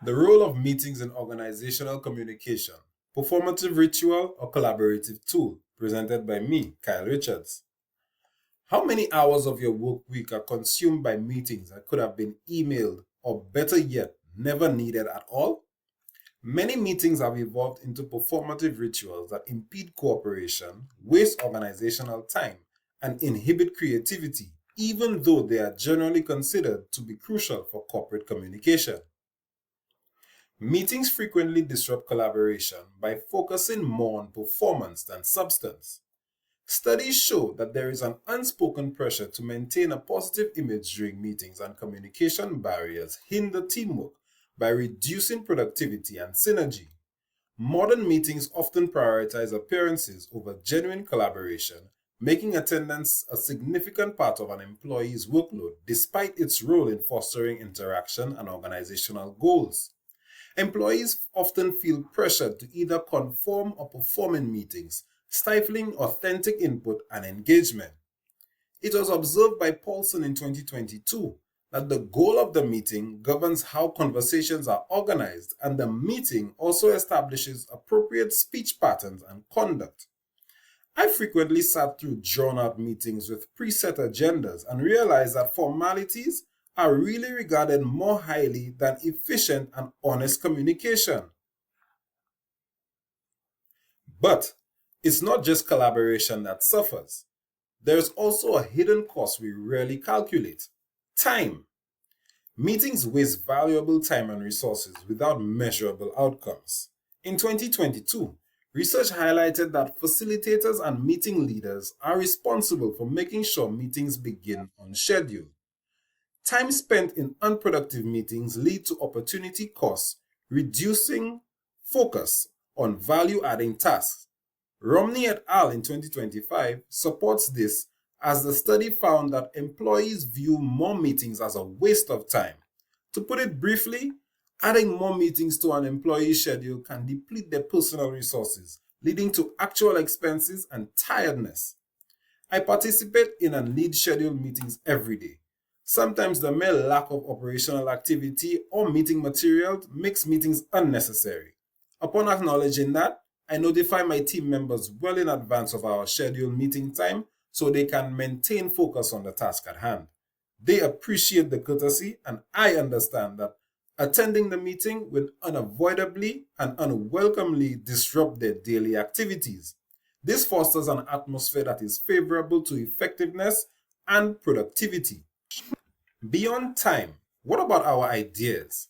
The role of meetings in organizational communication, performative ritual or collaborative tool, presented by me, Kyle Richards. How many hours of your work week are consumed by meetings that could have been emailed or better yet, never needed at all? Many meetings have evolved into performative rituals that impede cooperation, waste organizational time, and inhibit creativity, even though they are generally considered to be crucial for corporate communication. Meetings frequently disrupt collaboration by focusing more on performance than substance. Studies show that there is an unspoken pressure to maintain a positive image during meetings, and communication barriers hinder teamwork by reducing productivity and synergy. Modern meetings often prioritize appearances over genuine collaboration, making attendance a significant part of an employee's workload despite its role in fostering interaction and organizational goals. Employees often feel pressured to either conform or perform in meetings, stifling authentic input and engagement. It was observed by Paulson in 2022 that the goal of the meeting governs how conversations are organized, and the meeting also establishes appropriate speech patterns and conduct. I frequently sat through drawn out meetings with preset agendas and realized that formalities are really regarded more highly than efficient and honest communication. But it's not just collaboration that suffers. There's also a hidden cost we rarely calculate: time. Meetings waste valuable time and resources without measurable outcomes. In 2022, research highlighted that facilitators and meeting leaders are responsible for making sure meetings begin on schedule. Time spent in unproductive meetings lead to opportunity costs, reducing focus on value-adding tasks. Romney et al. In 2025 supports this, as the study found that employees view more meetings as a waste of time. To put it briefly, adding more meetings to an employee's schedule can deplete their personal resources, leading to actual expenses and tiredness. I participate in and lead scheduled meetings every day. Sometimes the mere lack of operational activity or meeting materials makes meetings unnecessary. Upon acknowledging that, I notify my team members well in advance of our scheduled meeting time so they can maintain focus on the task at hand. They appreciate the courtesy, and I understand that attending the meeting will unavoidably and unwelcomely disrupt their daily activities. This fosters an atmosphere that is favorable to effectiveness and productivity. Beyond time, what about our ideas?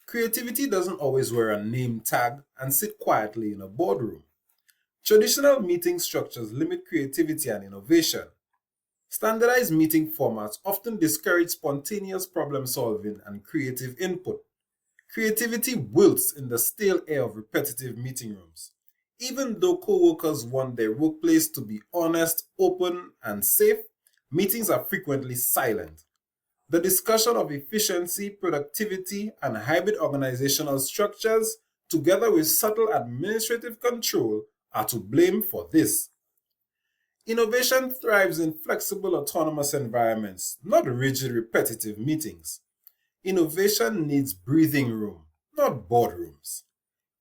Creativity doesn't always wear a name tag and sit quietly in a boardroom. Traditional meeting structures limit creativity and innovation. Standardized meeting formats often discourage spontaneous problem solving and creative input. Creativity wilts in the stale air of repetitive meeting rooms. Even though co-workers want their workplace to be honest, open, and safe, meetings are frequently silent. The discussion of efficiency, productivity, and hybrid organizational structures, together with subtle administrative control, are to blame for this. Innovation thrives in flexible, autonomous environments, not rigid, repetitive meetings. Innovation needs breathing room, not boardrooms.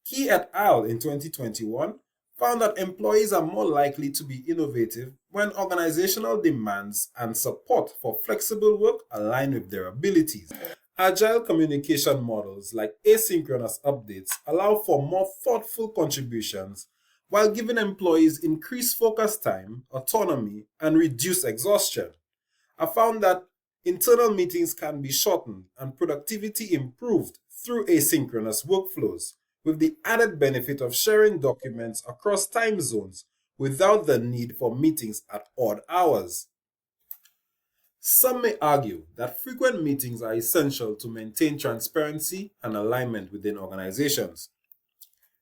Key et al. In 2021 found that employees are more likely to be innovative when organizational demands and support for flexible work align with their abilities. Agile communication models like asynchronous updates allow for more thoughtful contributions while giving employees increased focus time, autonomy, and reduced exhaustion. I found that internal meetings can be shortened and productivity improved through asynchronous workflows, with the added benefit of sharing documents across time zones without the need for meetings at odd hours. Some may argue that frequent meetings are essential to maintain transparency and alignment within organizations.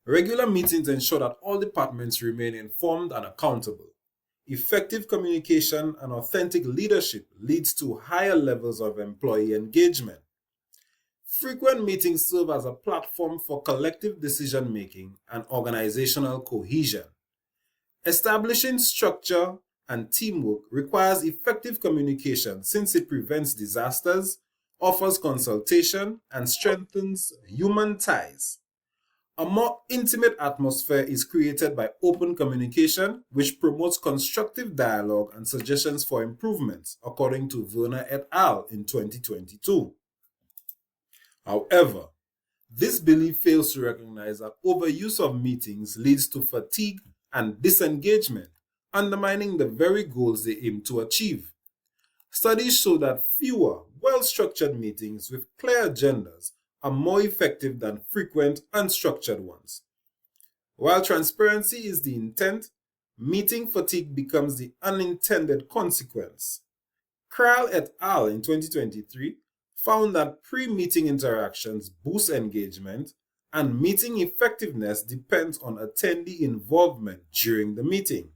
Regular meetings ensure that all departments remain informed and accountable. Effective communication and authentic leadership leads to higher levels of employee engagement. Frequent meetings serve as a platform for collective decision making and organizational cohesion. Establishing structure and teamwork requires effective communication since it prevents disasters, offers consultation, and strengthens human ties. A more intimate atmosphere is created by open communication, which promotes constructive dialogue and suggestions for improvements, according to Werner et al. In 2022. However, this belief fails to recognize that overuse of meetings leads to fatigue and disengagement, undermining the very goals they aim to achieve. Studies show that fewer, well-structured meetings with clear agendas are more effective than frequent, unstructured ones. While transparency is the intent, meeting fatigue becomes the unintended consequence. Kral et al. In 2023 found that pre-meeting interactions boost engagement and meeting effectiveness depends on attendee involvement during the meeting.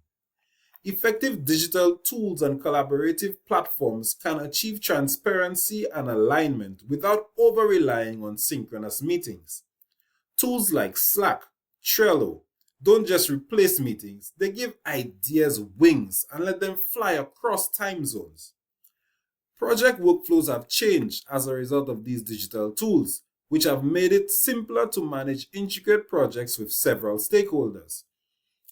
Effective digital tools and collaborative platforms can achieve transparency and alignment without over-relying on synchronous meetings. Tools like Slack, Trello don't just replace meetings, they give ideas wings and let them fly across time zones. Project workflows have changed as a result of these digital tools, which have made it simpler to manage intricate projects with several stakeholders.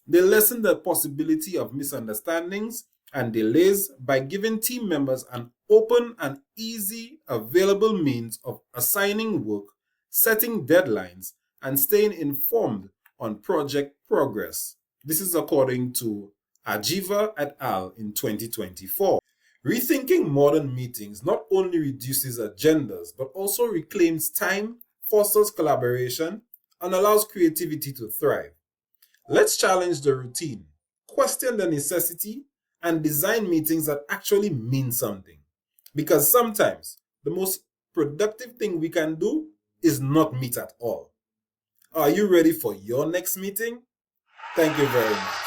They lessen the possibility of misunderstandings and delays by giving team members an open and easy available means of assigning work, setting deadlines, and staying informed on project progress. This is according to Ajiva et al. In 2024. Rethinking modern meetings not only reduces agendas but also reclaims time, fosters collaboration, and allows creativity to thrive. Let's challenge the routine, question the necessity, and design meetings that actually mean something. Because sometimes the most productive thing we can do is not meet at all. Are you ready for your next meeting? Thank you very much.